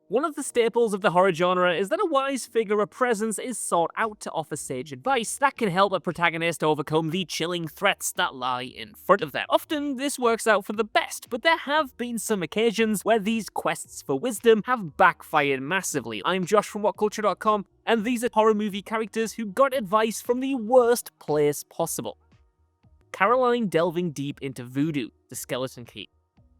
One of the staples of the horror genre is that a wise figure or presence is sought out to offer sage advice that can help a protagonist overcome the chilling threats that lie in front of them. Often, this works out for the best, but there have been some occasions where these quests for wisdom have backfired massively. I'm Josh from WhatCulture.com, and these are horror movie characters who got advice from the worst place possible. Caroline delving deep into voodoo, the skeleton key.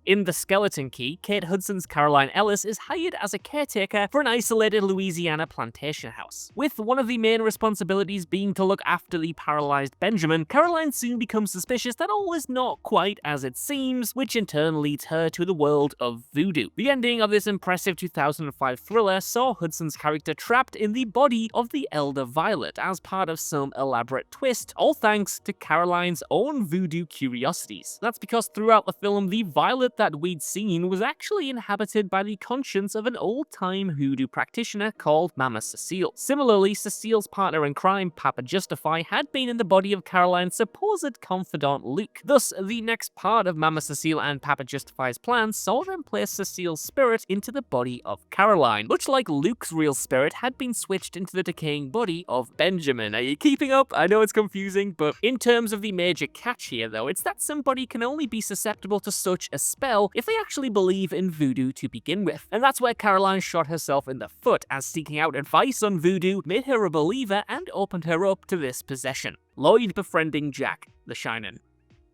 In The Skeleton Key, Kate Hudson's Caroline Ellis is hired as a caretaker for an isolated Louisiana plantation house. With one of the main responsibilities being to look after the paralyzed Benjamin, Caroline soon becomes suspicious that all is not quite as it seems, which in turn leads her to the world of voodoo. The ending of this impressive 2005 thriller saw Hudson's character trapped in the body of the Elder Violet as part of some elaborate twist, all thanks to Caroline's own voodoo curiosities. That's because throughout the film, the Violet that we'd seen was actually inhabited by the conscience of an old-time voodoo practitioner called Mama Cecile. Similarly, Cecile's partner in crime, Papa Justify, had been in the body of Caroline's supposed confidant Luke. Thus, the next part of Mama Cecile and Papa Justify's plan saw them place Cecile's spirit into the body of Caroline, much like Luke's real spirit had been switched into the decaying body of Benjamin. Are you keeping up? I know it's confusing, but in terms of the major catch here though, it's that somebody can only be susceptible to such a spell if they actually believe in voodoo to begin with. And that's where Caroline shot herself in the foot, as seeking out advice on voodoo made her a believer and opened her up to this possession. Lloyd befriending Jack, The Shining.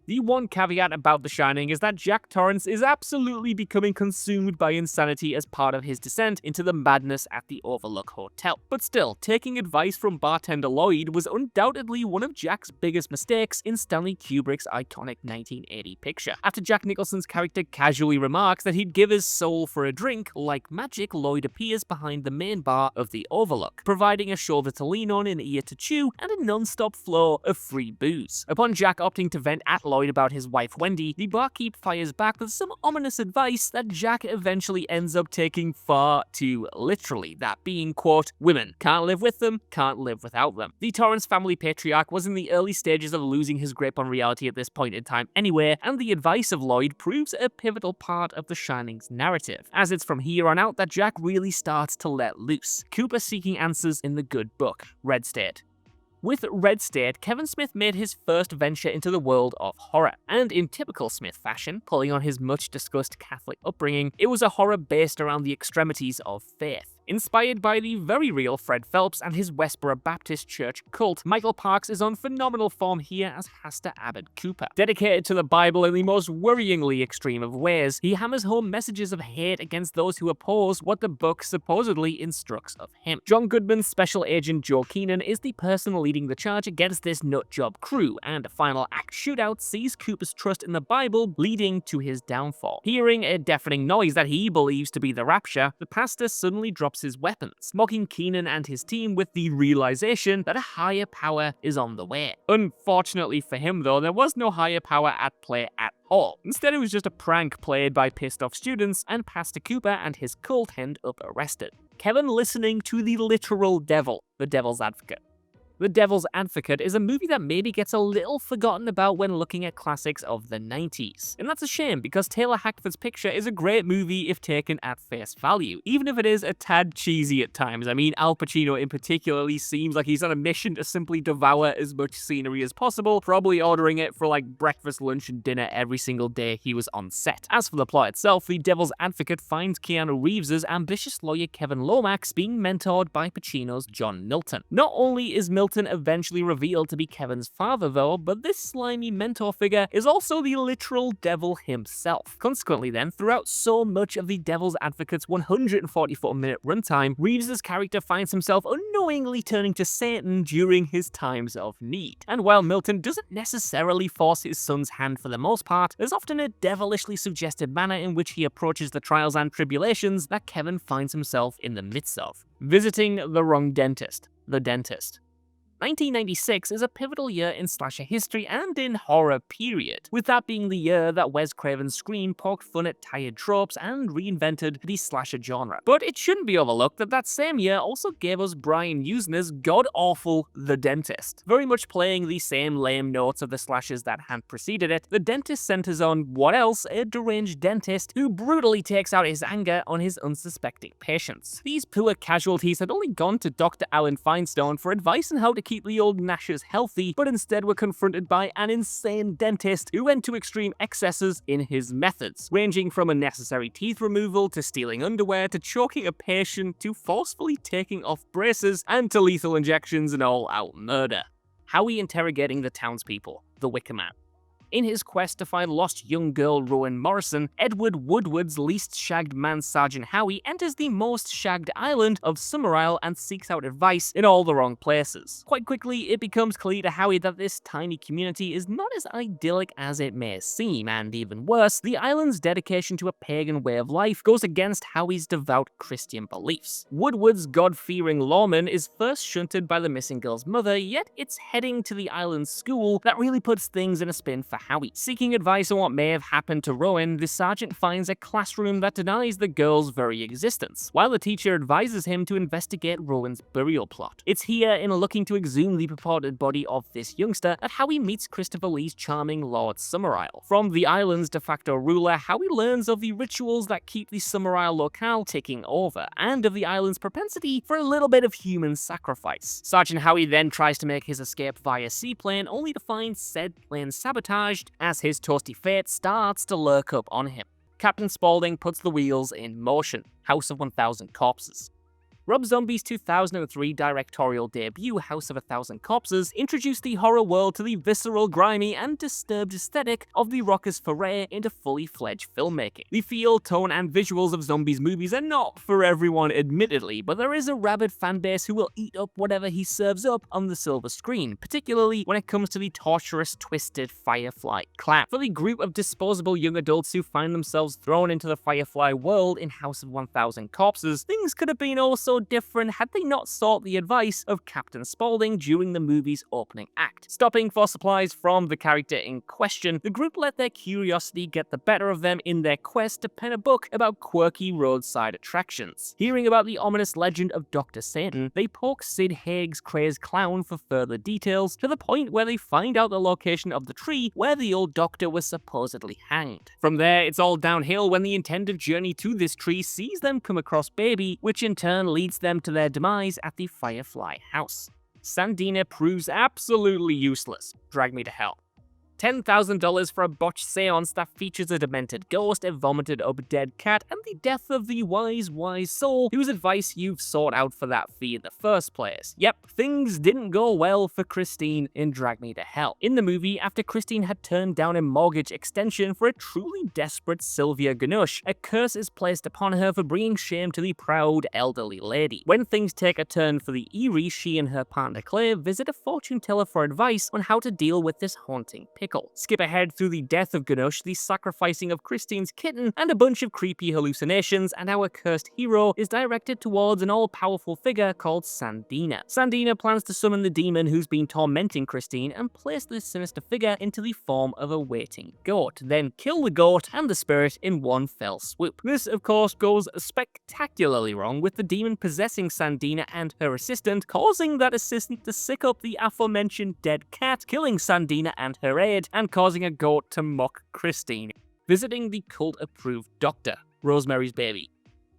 The one caveat about The Shining is that Jack Torrance is absolutely becoming consumed by insanity as part of his descent into the madness at the Overlook Hotel. But still, taking advice from bartender Lloyd was undoubtedly one of Jack's biggest mistakes in Stanley Kubrick's iconic 1980 picture. After Jack Nicholson's character casually remarks that he'd give his soul for a drink, like magic, Lloyd appears behind the main bar of the Overlook, providing a shoulder to lean on, an ear to chew, and a non-stop flow of free booze. Upon Jack opting to vent at Lloyd about his wife Wendy, the barkeep fires back with some ominous advice that Jack eventually ends up taking far too literally, that being, quote, women can't live with them, can't live without them. The Torrance family patriarch was in the early stages of losing his grip on reality at this point in time anyway, and the advice of Lloyd proves a pivotal part of The Shining's narrative, as it's from here on out that Jack really starts to let loose. Cooper seeking answers in the good book, Red State. With Red State, Kevin Smith made his first venture into the world of horror, and in typical Smith fashion, pulling on his much-discussed Catholic upbringing, it was a horror based around the extremities of faith. Inspired by the very real Fred Phelps and his Westboro Baptist Church cult, Michael Parks is on phenomenal form here as Hasta Abbott Cooper. Dedicated to the Bible in the most worryingly extreme of ways, he hammers home messages of hate against those who oppose what the book supposedly instructs of him. John Goodman's Special Agent Joe Keenan is the person leading the charge against this nutjob crew, and a final act shootout sees Cooper's trust in the Bible leading to his downfall. Hearing a deafening noise that he believes to be the rapture, the pastor suddenly drops his weapons, mocking Keenan and his team with the realization that a higher power is on the way. Unfortunately for him though, there was no higher power at play at all. Instead, it was just a prank played by pissed off students, and Pastor Cooper and his cult end up arrested. Kevin listening to the literal devil, the devil's advocate. The Devil's Advocate is a movie that maybe gets a little forgotten about when looking at classics of the 90s. And that's a shame, because Taylor Hackford's Picture is a great movie if taken at face value, even if it is a tad cheesy at times. I mean, Al Pacino in particularly seems like he's on a mission to simply devour as much scenery as possible, probably ordering it for like breakfast, lunch, and dinner every single day he was on set. As for the plot itself, The Devil's Advocate finds Keanu Reeves' ambitious lawyer Kevin Lomax being mentored by Pacino's John Milton. Not only is Milton eventually revealed to be Kevin's father though, but this slimy mentor figure is also the literal devil himself. Consequently then, throughout so much of the Devil's Advocate's 144-minute runtime, Reeves' character finds himself unknowingly turning to Satan during his times of need. And while Milton doesn't necessarily force his son's hand for the most part, there's often a devilishly suggested manner in which he approaches the trials and tribulations that Kevin finds himself in the midst of. Visiting the wrong dentist, the dentist. 1996 is a pivotal year in slasher history and in horror period, with that being the year that Wes Craven's Scream poked fun at tired tropes and reinvented the slasher genre. But it shouldn't be overlooked that that same year also gave us Brian Usner's god-awful The Dentist. Very much playing the same lame notes of the slashers that had preceded it, The Dentist centers on, what else, a deranged dentist who brutally takes out his anger on his unsuspecting patients. These poor casualties had only gone to Dr. Alan Feinstein for advice on how to keep the old gnashers healthy, but instead were confronted by an insane dentist who went to extreme excesses in his methods, ranging from unnecessary teeth removal to stealing underwear to choking a patient to forcefully taking off braces and to lethal injections and all-out murder. Howie interrogating the townspeople, the Wicker Man. In his quest to find lost young girl Rowan Morrison, Edward Woodward's least shagged man Sergeant Howie enters the most shagged island of Summerisle and seeks out advice in all the wrong places. Quite quickly, it becomes clear to Howie that this tiny community is not as idyllic as it may seem, and even worse, the island's dedication to a pagan way of life goes against Howie's devout Christian beliefs. Woodward's God-fearing lawman is first shunted by the missing girl's mother, yet it's heading to the island's school that really puts things in a spin for Howie. Seeking advice on what may have happened to Rowan, the sergeant finds a classroom that denies the girl's very existence, while the teacher advises him to investigate Rowan's burial plot. It's here, in looking to exhume the purported body of this youngster, that Howie meets Christopher Lee's charming Lord Summerisle. From the island's de facto ruler, Howie learns of the rituals that keep the Summerisle locale ticking over, and of the island's propensity for a little bit of human sacrifice. Sergeant Howie then tries to make his escape via seaplane, only to find said plane sabotaged as his toasty fate starts to lurk up on him. Captain Spaulding puts the wheels in motion. House of 1000 Corpses. Rob Zombie's 2003 directorial debut, House of 1000 Corpses, introduced the horror world to the visceral, grimy, and disturbed aesthetic of the raucous foray into fully fledged filmmaking. The feel, tone, and visuals of Zombie's movies are not for everyone, admittedly, but there is a rabid fanbase who will eat up whatever he serves up on the silver screen, particularly when it comes to the torturous, twisted Firefly clan. For the group of disposable young adults who find themselves thrown into the Firefly world in House of 1000 Corpses, things could have been also different had they not sought the advice of Captain Spaulding during the movie's opening act. Stopping for supplies from the character in question, the group let their curiosity get the better of them in their quest to pen a book about quirky roadside attractions. Hearing about the ominous legend of Dr. Satan, they poke Sid Haig's crazed clown for further details, to the point where they find out the location of the tree where the old doctor was supposedly hanged. From there, it's all downhill when the intended journey to this tree sees them come across Baby, which in turn leads them to their demise at the Firefly house. Sandina proves absolutely useless. Drag me to hell. $10,000 for a botched seance that features a demented ghost, a vomited up dead cat, and the death of the wise soul whose advice you've sought out for that fee in the first place. Yep, things didn't go well for Christine in Drag Me to Hell. In the movie, after Christine had turned down a mortgage extension for a truly desperate Sylvia Ganush, a curse is placed upon her for bringing shame to the proud elderly lady. When things take a turn for the eerie, she and her partner Claire visit a fortune teller for advice on how to deal with this haunting pickle. Skip ahead through the death of Ganush, the sacrificing of Christine's kitten, and a bunch of creepy hallucinations, and our cursed hero is directed towards an all-powerful figure called Sandina. Sandina plans to summon the demon who's been tormenting Christine and place this sinister figure into the form of a waiting goat, then kill the goat and the spirit in one fell swoop. This, of course, goes spectacularly wrong, with the demon possessing Sandina and her assistant, causing that assistant to sick up the aforementioned dead cat, killing Sandina and her aide, and causing a goat to mock Christine. Visiting the cult-approved doctor, Rosemary's Baby.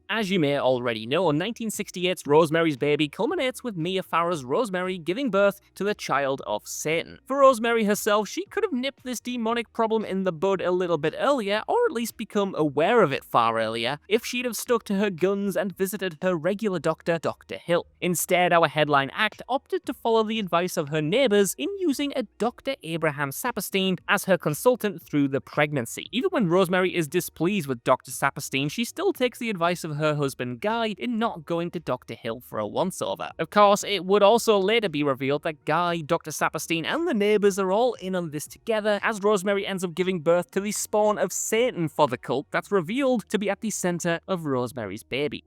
As you may already know, 1968's Rosemary's Baby culminates with Mia Farrow's Rosemary giving birth to the child of Satan. For Rosemary herself, she could have nipped this demonic problem in the bud a little bit earlier, or at least become aware of it far earlier, if she'd have stuck to her guns and visited her regular doctor, Dr. Hill. Instead, our headline act opted to follow the advice of her neighbors in using a Dr. Abraham Saperstein as her consultant through the pregnancy. Even when Rosemary is displeased with Dr. Saperstein, she still takes the advice of her husband Guy in not going to Dr. Hill for a once-over. Of course, it would also later be revealed that Guy, Dr. Saperstein, and the neighbors are all in on this together, as Rosemary ends up giving birth to the spawn of Satan for the cult that's revealed to be at the center of Rosemary's Baby.